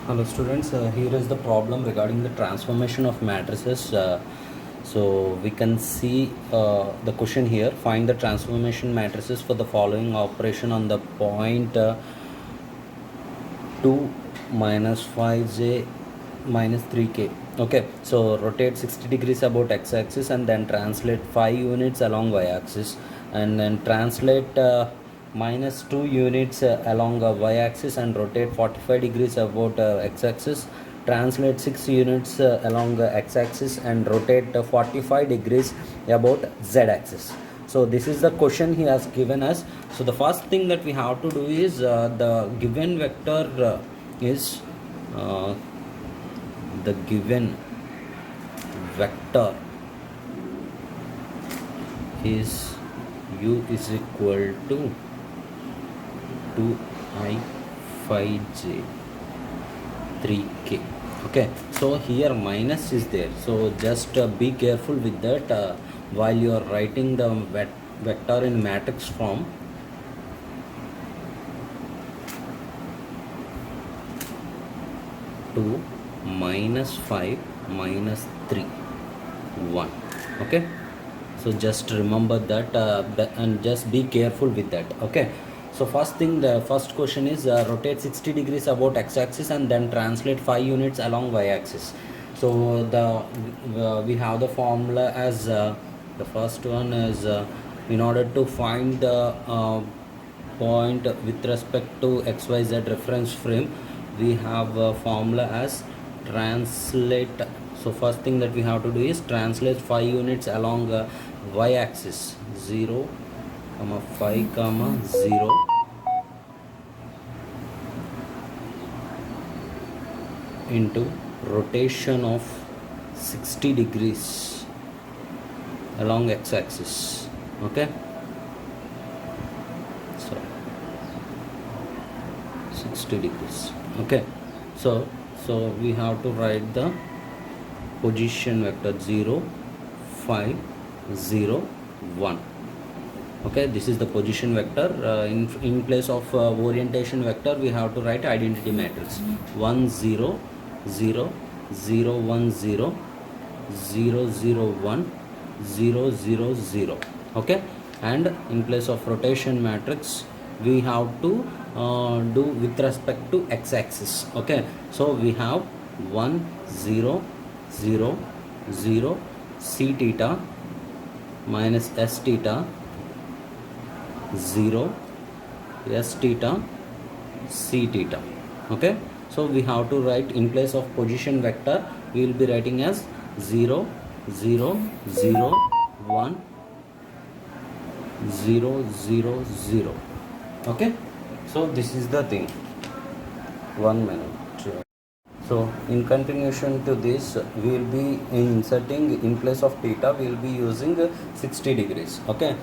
Hello students, here is the problem regarding the transformation of matrices. So we can see the question here. Find the transformation matrices for the following operation on the point 2 minus 5j minus 3k. Okay, so rotate 60 degrees about x-axis and then translate 5 units along y-axis, and then translate minus 2 units along y-axis and rotate 45 degrees about x-axis. Translate 6 units along x-axis and rotate 45 degrees about z-axis. So this is the question he has given us. So the first thing that we have to do is the given vector is uh, the given vector is u is equal to 2i 5j 3k. Okay, so here minus is there, so just be careful with that while you are writing the vector in matrix form. 2 minus 5 minus 3 1. Okay, so just remember that and just be careful with that. Okay, so first thing, the first question is rotate 60 degrees about x-axis and then translate 5 units along y-axis. So the we have the formula as the first one is in order to find the point with respect to xyz reference frame, we have a formula as translate. So first thing that we have to do is translate 5 units along y-axis 0, 5, 0 into rotation of 60 degrees along x-axis. Okay, so 60 degrees. Okay, so we have to write the position vector 0, 5, 0, 1. Okay, this is the position vector. In place of orientation vector, we have to write identity matrix 1 0 0 0 1 0 0 0 1 0 0 0. Okay, and in place of rotation matrix, we have to do with respect to x-axis. Okay, so we have 1 0 0 0 c theta minus s theta 0 s theta c theta. Okay, so we have to write in place of position vector, we will be writing as 0 0 0 1 0 0 0. Okay, so this is the thing. 1 minute. So in continuation to this, we will be inserting in place of theta, we will be using 60 degrees. Okay,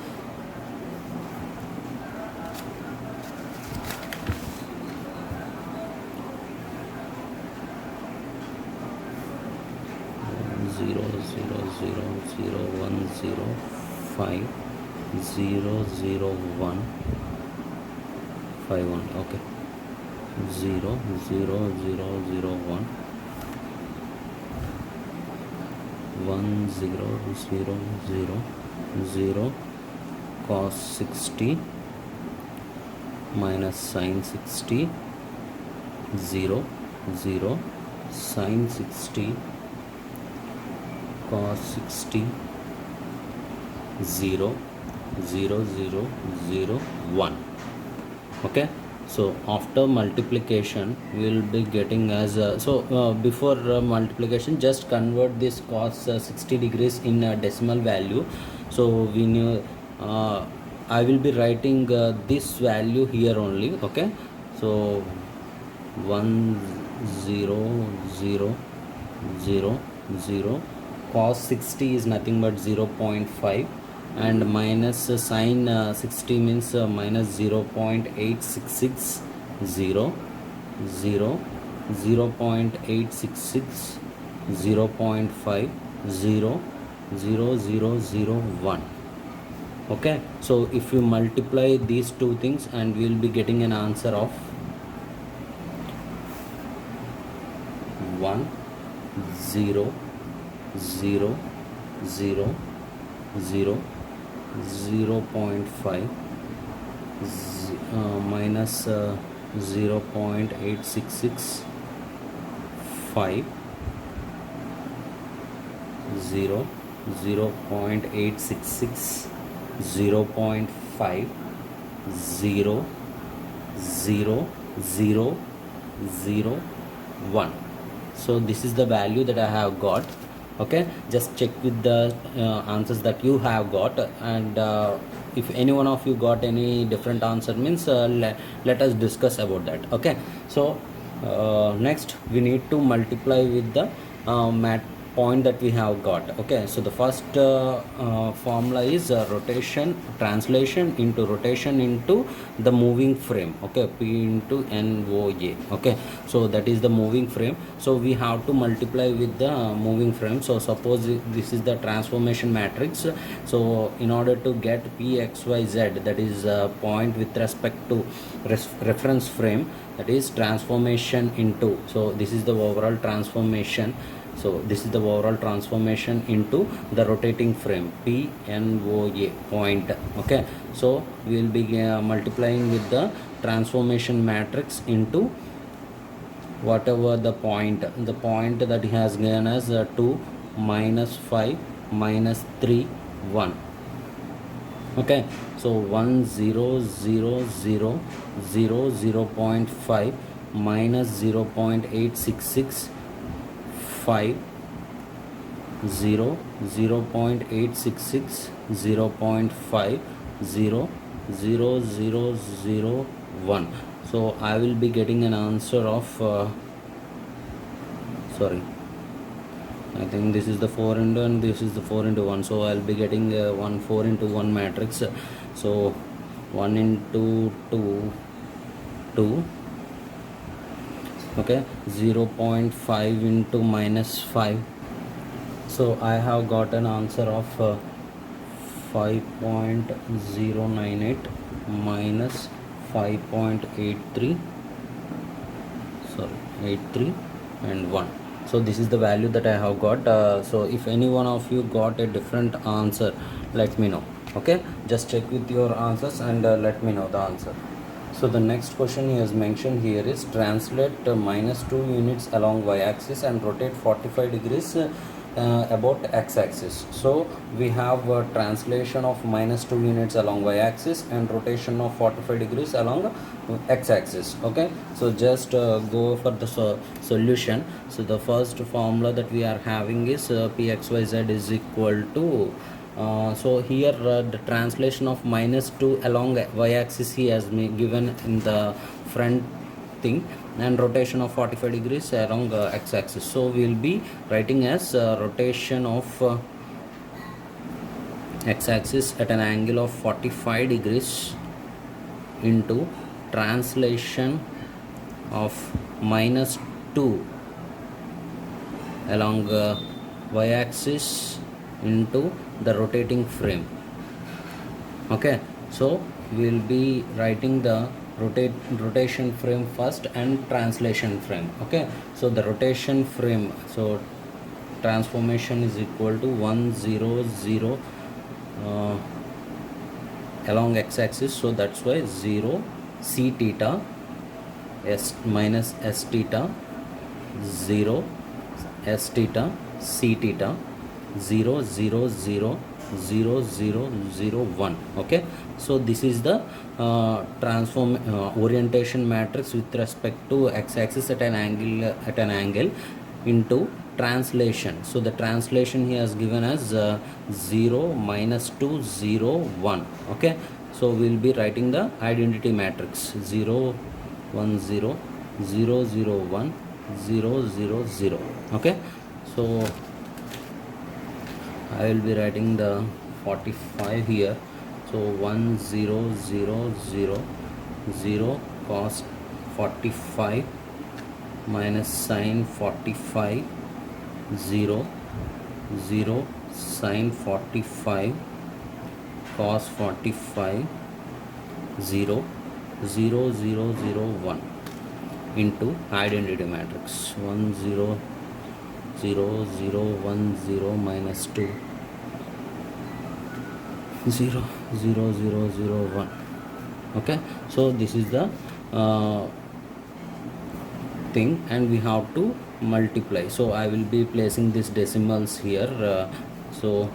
0 0 0 0 1 0 5 0 0 1 5 1. Okay, 0 0 0 0 1 1 0 0 0 0 cos 60 minus sin 60 0 0 sin 60 cos 60 0 0 0 0 1. Okay, so after multiplication we will be getting as before multiplication, just convert this cos 60 degrees in decimal value. So we knew I will be writing this value here only. Okay, so 1 0 0 0 0 cos 60 is nothing but 0.5, and minus sin 60 means minus 0.866 0 0 0.866 0.5 0 0 0 0 1. Okay, so if you multiply these two things, and we will be getting an answer of 1 0 0 0 0 0.5 minus 0.866 5 0 0.866 0.5 0 0 0 0 1. So this is the value that I have got. Okay, just check with the answers that you have got, and if any one of you got any different answer means let us discuss about that. Okay, so next we need to multiply with the mat point that we have got. Okay, so the first formula is translation into rotation into the moving frame. Okay, P into NOA. Okay, so that is the moving frame, so we have to multiply with the moving frame. So suppose this is the transformation matrix, so in order to get PXYZ, that is point with respect to reference frame, that is transformation into, so this is the overall transformation. So this is the overall transformation into the rotating frame PNOA point. Okay, so we will be multiplying with the transformation matrix into whatever the point that he has given as 2 minus 5 minus 3 1. Okay, so 1 0 0 0 0 0.5 minus 0.866 5 0 0.866 0.5 0 0 0 0 1. So I will be getting an answer of sorry, I think this is the 4 into and this is the 4 into 1, so I'll be getting 1 4 into 1 matrix. So 1 into 2 2. Okay, 0.5 into minus 5, so I have got an answer of 5.098 minus 5.83, sorry, 83 and 1. So this is the value that I have got. So if any one of you got a different answer, let me know. Okay, just check with your answers and let me know the answer. So the next question he has mentioned here is translate minus 2 units along y-axis and rotate 45 degrees about x-axis. So we have translation of minus 2 units along y-axis and rotation of 45 degrees along x-axis. Okay, so just go for the solution. So the first formula that we are having is Pxyz is equal to so here the translation of minus 2 along y-axis he has given in the front thing, and rotation of 45 degrees along x-axis. So we will be writing as rotation of x-axis at an angle of 45 degrees into translation of minus 2 along y-axis into the rotating frame. Okay, so we will be writing the rotation frame first and translation frame. Okay, so the rotation frame, so transformation is equal to 1 0 0 along x-axis, so that's why 0 c theta s minus s theta 0 s theta c theta 0 0 0 0 0 0 1. Okay, so this is the orientation matrix with respect to x-axis at an angle into translation. So the translation he has given as 0 minus 2 0 1. Okay, so we will be writing the identity matrix 0 1 0 0 0 1 0 0 0. Okay, so I will be writing the 45 here. So 1 0 0 0 0 cos 45 minus sin 45 0 0 sin 45 cos 45 0 0 0 0 1. into identity matrix. 1 0 0 0 1 0 minus 2 0 0 0 0 1. Okay, so this is the thing, and we have to multiply. So I will be placing these decimals here. So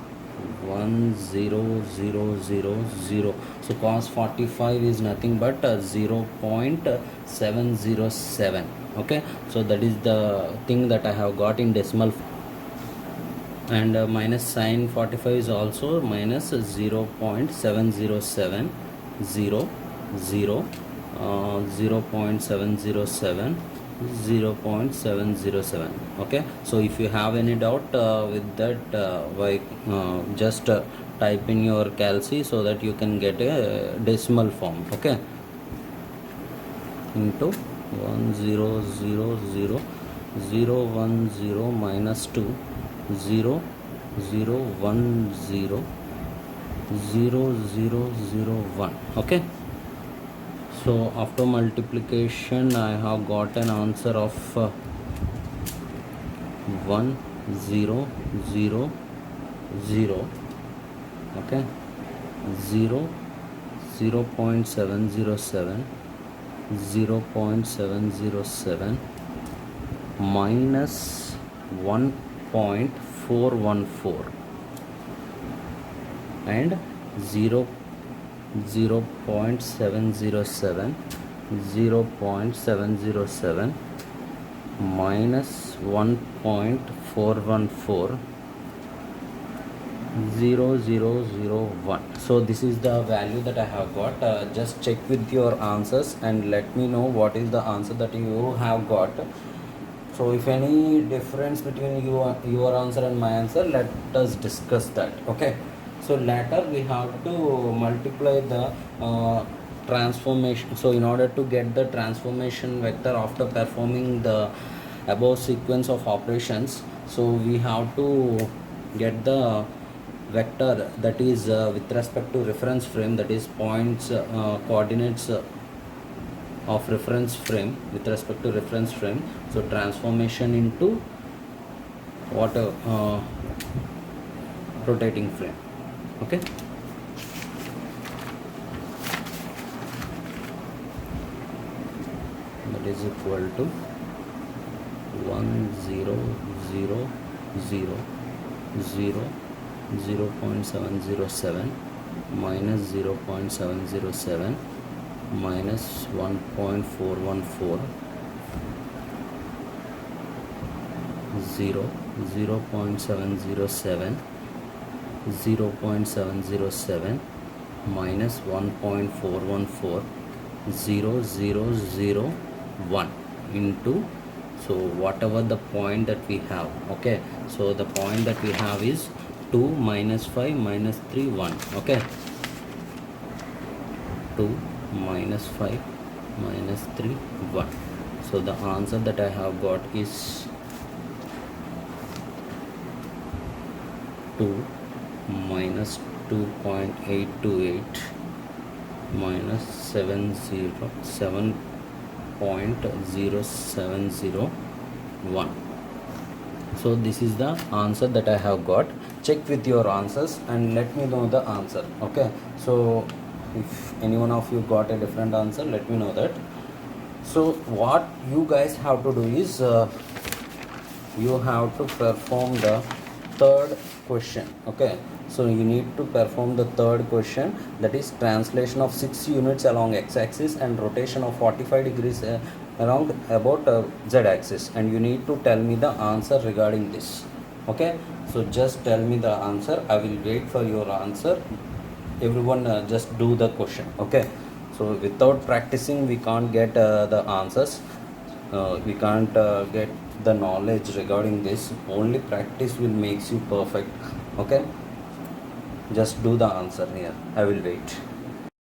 1 0 0 0 0. So cos 45 is nothing but 0.707. Okay, so that is the thing that I have got in decimal. And minus sine 45 is also minus 0.707 0 0 0.707 0.707. Okay, so if you have any doubt with that, just type in your calci so that you can get a decimal form. Okay, into 1 0 0 0 0 1 0 minus 2 0 0 1 0 0 0 0 1. Okay, so after multiplication I have got an answer of 1 0 0 0. Okay, 0 0.707 0.707 minus 1.414 and 0.707 0.707 minus 1.414 0001. So this is the value that I have got. Just check with your answers and let me know what is the answer that you have got. So if any difference between your answer and my answer, let us discuss that. Okay, so later we have to multiply the transformation. So in order to get the transformation vector after performing the above sequence of operations, so we have to get the vector that is with respect to reference frame, that is points coordinates of reference frame with respect to reference frame. So transformation into what rotating frame. Okay, that is equal to 1 0 0 0 0 0.707 minus 0.707 minus 1.414 0 0.707 0.707 minus 1.414 0001 into, so whatever the point that we have. Okay, so the point that we have is 2 minus 5 minus 3 1. Okay, 2 minus 5 minus 3 1. So the answer that I have got is 2 minus 2.828 minus 7.0701. So this is the answer that I have got. Check with your answers and let me know the answer. Okay, so if any one of you got a different answer, let me know that. So what you guys have to do is you have to perform the third question. Okay, so you need to perform the third question, that is translation of 6 units along x-axis and rotation of 45 degrees around about z-axis, and you need to tell me the answer regarding this. Okay, so just tell me the answer. I will wait for your answer. Everyone just do the question. Okay, so without practicing we can't get the answers. We can't get the knowledge regarding this. Only practice will makes you perfect. Okay, just do the answer here. I will wait.